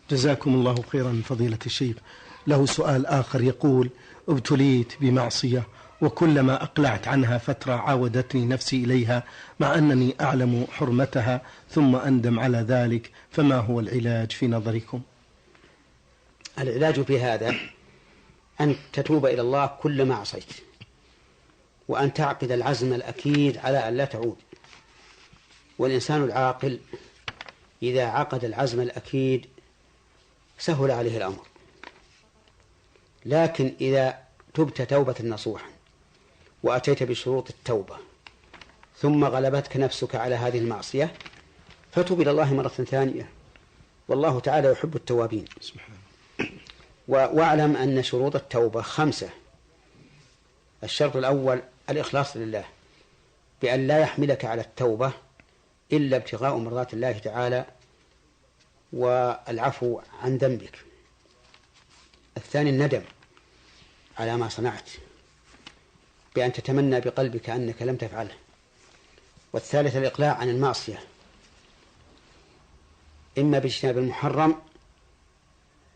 جزاكم الله خيرا فضيلة الشيخ. له سؤال آخر يقول: ابتليت بمعصية وكلما أقلعت عنها فترة عاودتني نفسي إليها مع أنني أعلم حرمتها ثم أندم على ذلك، فما هو العلاج في نظركم؟ العلاج في هذا أن تتوب إلى الله كلما عصيت، وأن تعقد العزم الأكيد على أن لا تعود. والإنسان العاقل إذا عقد العزم الأكيد سهل عليه الأمر. لكن إذا تبت توبة نصوحا وأتيت بشروط التوبة ثم غلبتك نفسك على هذه المعصية فتوب إلى الله مرة ثانية، والله تعالى يحب التوابين. واعلم أن شروط التوبة 5. الشرط الأول الإخلاص لله، بأن لا يحملك على التوبة إلا ابتغاء مرضات الله تعالى والعفو عن ذنبك. الثاني الندم على ما صنعت بأن تتمنى بقلبك أنك لم تفعله. والثالث الإقلاع عن المعصية إما باجتناب المحرم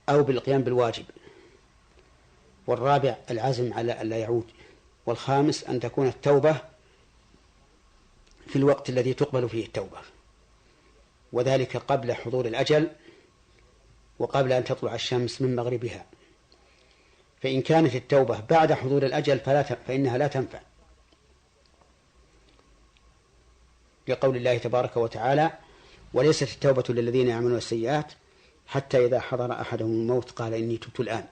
أو بالقيام بالواجب. والرابع العزم على ألا يعود. والخامس أن تكون التوبة في الوقت الذي تقبل فيه التوبة، وذلك قبل حضور الأجل وقبل أن تطلع الشمس من مغربها. فإن كانت التوبة بعد حضور الأجل فإنها لا تنفع، لقول الله تبارك وتعالى: وليست التوبة للذين يعملون السيئات حتى إذا حضر أحدهم الموت قال إني تبت الآن.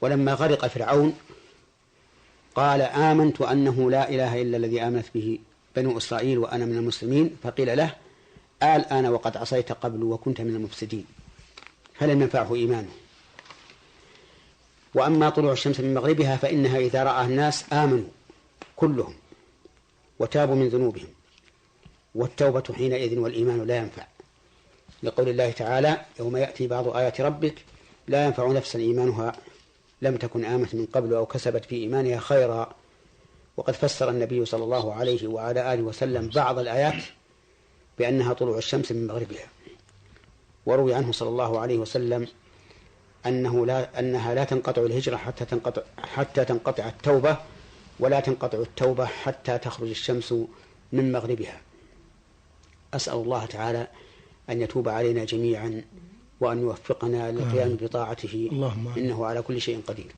ولما غرق فرعون قال: آمنت أنه لا إله إلا الذي آمنت به بنو إسرائيل وأنا من المسلمين، فقيل له: الآن وقد عصيت قبل وكنت من المفسدين، فلم ينفعه إيمانه. وأما طلوع الشمس من مغربها فإنها إذا رأى الناس آمنوا كلهم وتابوا من ذنوبهم، والتوبة حينئذ والإيمان لا ينفع، لقول الله تعالى: يوم يأتي بعض آيات ربك لا ينفع نفسا إيمانها لم تكن آمنت من قبل أو كسبت في إيمانها خيرا. وقد فسر النبي صلى الله عليه وعلى آله وسلم بعض الآيات بأنها طلوع الشمس من مغربها. وروي عنه صلى الله عليه وسلم أنها لا تنقطع الهجرة حتى تنقطع التوبة، ولا تنقطع التوبة حتى تخرج الشمس من مغربها. أسأل الله تعالى أن يتوب علينا جميعا وأن يوفقنا للقيام بطاعته، إنه على كل شيء قدير.